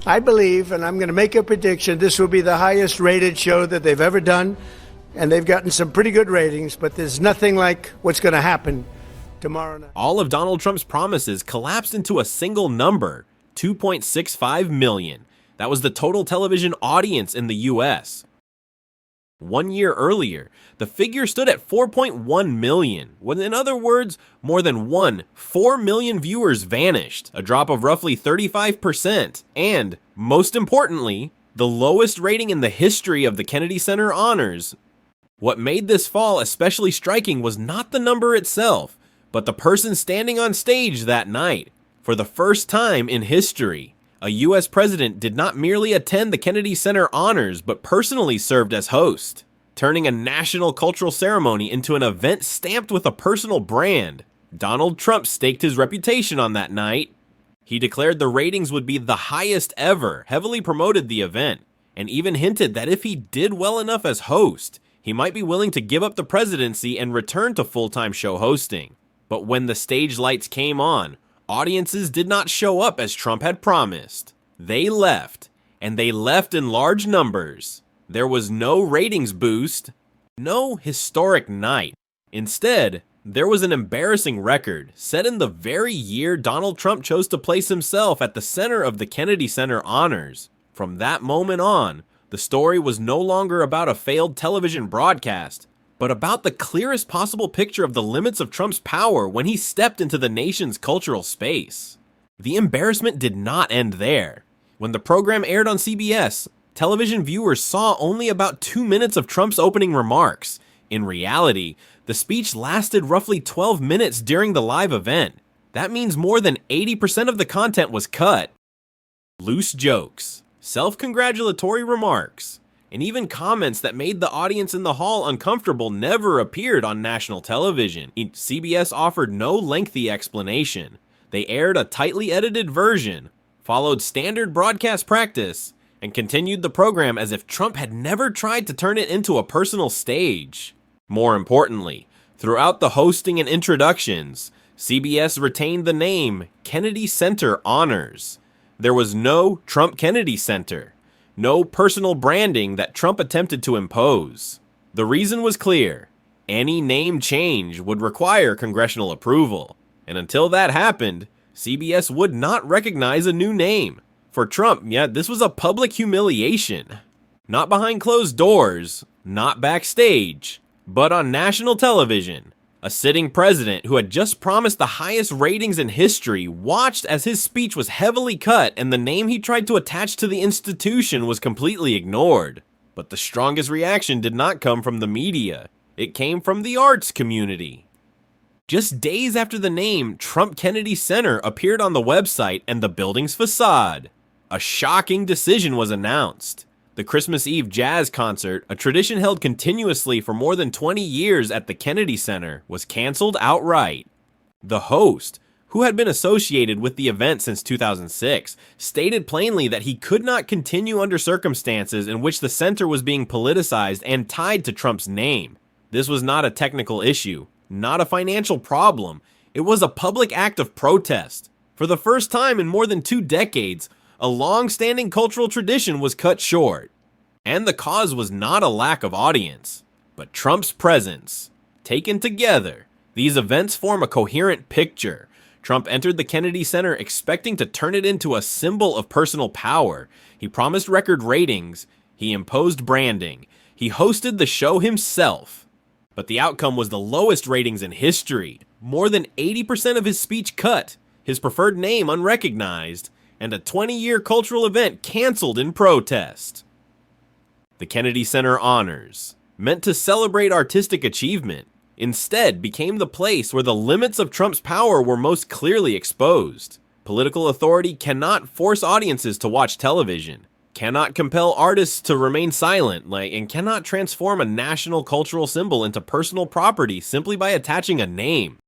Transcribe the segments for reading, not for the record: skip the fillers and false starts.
I believe, and I'm going to make a prediction, this will be the highest rated show that they've ever done. And they've gotten some pretty good ratings, but there's nothing like what's going to happen tomorrow night. All of Donald Trump's promises collapsed into a single number, 2.65 million. That was the total television audience in the US. 1 year earlier, the figure stood at 4.1 million, when in other words, more than 4 million viewers vanished, a drop of roughly 35%, and, most importantly, the lowest rating in the history of the Kennedy Center Honors. What made this fall especially striking was not the number itself, but the person standing on stage that night. For the first time in history, a US president did not merely attend the Kennedy Center Honors, but personally served as host, turning a national cultural ceremony into an event stamped with a personal brand. Donald Trump staked his reputation on that night. He declared the ratings would be the highest ever, heavily promoted the event, and even hinted that if he did well enough as host, he might be willing to give up the presidency and return to full-time show hosting. But when the stage lights came on, audiences did not show up as Trump had promised. They left, and they left in large numbers. There was no ratings boost, no historic night. Instead, there was an embarrassing record set in the very year Donald Trump chose to place himself at the center of the Kennedy Center Honors. From that moment on, the story was no longer about a failed television broadcast, but about the clearest possible picture of the limits of Trump's power when he stepped into the nation's cultural space. The embarrassment did not end there. When the program aired on CBS, television viewers saw only about 2 minutes of Trump's opening remarks. In reality, the speech lasted roughly 12 minutes during the live event. That means more than 80% of the content was cut. Loose jokes, self-congratulatory remarks, and even comments that made the audience in the hall uncomfortable never appeared on national television. CBS offered no lengthy explanation. They aired a tightly edited version, followed standard broadcast practice, and continued the program as if Trump had never tried to turn it into a personal stage. More importantly, throughout the hosting and introductions, CBS retained the name Kennedy Center Honors. There was no Trump Kennedy Center, no personal branding that Trump attempted to impose. The reason was clear. Any name change would require congressional approval, and until that happened, CBS would not recognize a new name. For Trump, this was a public humiliation. Not behind closed doors, not backstage, but on national television. A sitting president who had just promised the highest ratings in history watched as his speech was heavily cut and the name he tried to attach to the institution was completely ignored. But the strongest reaction did not come from the media. It came from the arts community. Just days after the name Trump Kennedy Center appeared on the website and the building's facade, a shocking decision was announced. The Christmas Eve jazz concert, a tradition held continuously for more than 20 years at the Kennedy Center, was canceled outright. The host, who had been associated with the event since 2006, stated plainly that he could not continue under circumstances in which the center was being politicized and tied to Trump's name. This was not a technical issue, not a financial problem. It was a public act of protest. For the first time in more than 2 decades, a long-standing cultural tradition was cut short. And the cause was not a lack of audience, but Trump's presence. Taken together, these events form a coherent picture. Trump entered the Kennedy Center expecting to turn it into a symbol of personal power. He promised record ratings. He imposed branding. He hosted the show himself. But the outcome was the lowest ratings in history. More than 80% of his speech cut, his preferred name unrecognized, and a 20-year cultural event canceled in protest. The Kennedy Center Honors, meant to celebrate artistic achievement, instead became the place where the limits of Trump's power were most clearly exposed. Political authority cannot force audiences to watch television, cannot compel artists to remain silent, and cannot transform a national cultural symbol into personal property simply by attaching a name.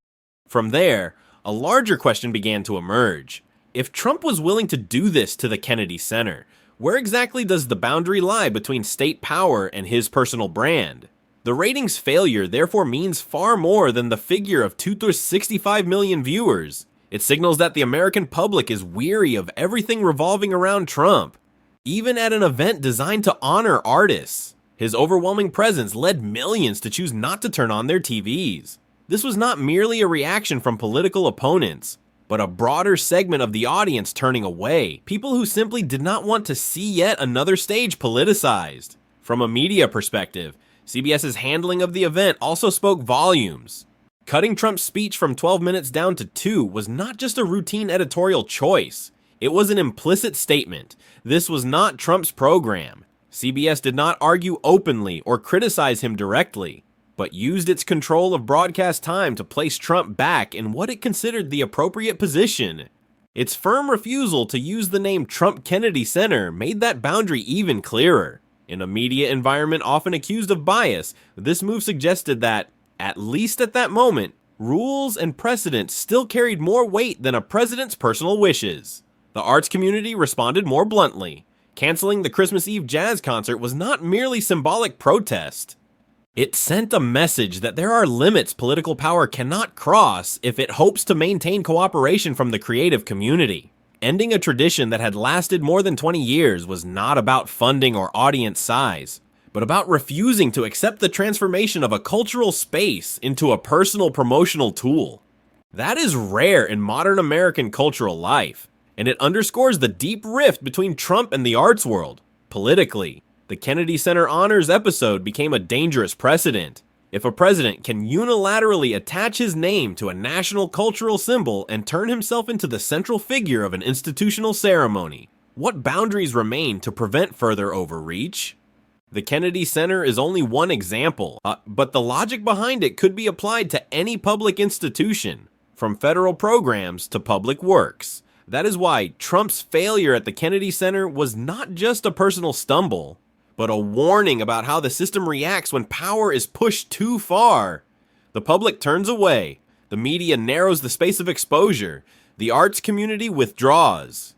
From there, a larger question began to emerge. If Trump was willing to do this to the Kennedy Center, where exactly does the boundary lie between state power and his personal brand? The ratings failure therefore means far more than the figure of 265 million viewers. It signals that the American public is weary of everything revolving around Trump. Even at an event designed to honor artists, his overwhelming presence led millions to choose not to turn on their TVs. This was not merely a reaction from political opponents, but a broader segment of the audience turning away, people who simply did not want to see yet another stage politicized. From a media perspective, CBS's handling of the event also spoke volumes. Cutting Trump's speech from 12 minutes down to 2 was not just a routine editorial choice. It was an implicit statement. This was not Trump's program. CBS did not argue openly or criticize him directly, but used its control of broadcast time to place Trump back in what it considered the appropriate position. Its firm refusal to use the name Trump Kennedy Center made that boundary even clearer. In a media environment often accused of bias, this move suggested that, at least at that moment, rules and precedents still carried more weight than a president's personal wishes. The arts community responded more bluntly. Canceling the Christmas Eve jazz concert was not merely symbolic protest. It sent a message that there are limits political power cannot cross if it hopes to maintain cooperation from the creative community. Ending a tradition that had lasted more than 20 years was not about funding or audience size, but about refusing to accept the transformation of a cultural space into a personal promotional tool. That is rare in modern American cultural life, and it underscores the deep rift between Trump and the arts world. Politically, the Kennedy Center Honors episode became a dangerous precedent. If a president can unilaterally attach his name to a national cultural symbol and turn himself into the central figure of an institutional ceremony, what boundaries remain to prevent further overreach? The Kennedy Center is only one example, but the logic behind it could be applied to any public institution, from federal programs to public works. That is why Trump's failure at the Kennedy Center was not just a personal stumble, but a warning about how the system reacts when power is pushed too far. The public turns away, the media narrows the space of exposure, the arts community withdraws.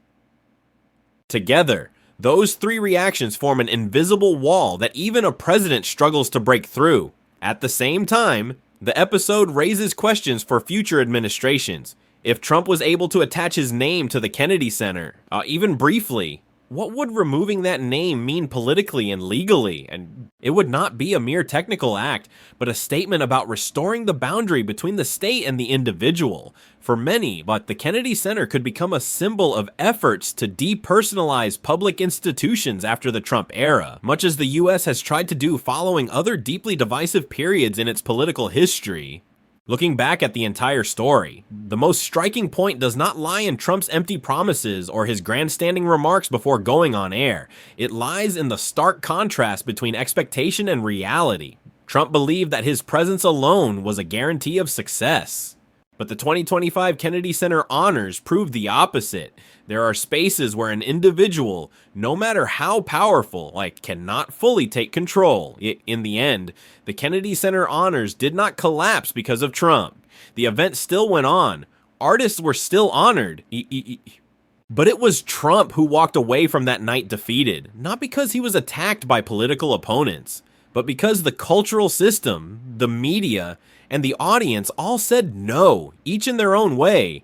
Together, those three reactions form an invisible wall that even a president struggles to break through. At the same time, the episode raises questions for future administrations. If Trump was able to attach his name to the Kennedy Center, even briefly, what would removing that name mean politically and legally? And it would not be a mere technical act, but a statement about restoring the boundary between the state and the individual. For many, but the Kennedy Center could become a symbol of efforts to depersonalize public institutions after the Trump era, much as the US has tried to do following other deeply divisive periods in its political history. Looking back at the entire story, the most striking point does not lie in Trump's empty promises or his grandstanding remarks before going on air. It lies in the stark contrast between expectation and reality. Trump believed that his presence alone was a guarantee of success. But the 2025 Kennedy Center honors proved the opposite. There are spaces where an individual, no matter how powerful, cannot fully take control. In the end, the Kennedy Center honors did not collapse because of Trump. The event still went on. Artists were still honored. But it was Trump who walked away from that night defeated, not because he was attacked by political opponents, but because the cultural system, the media, and the audience all said no, each in their own way.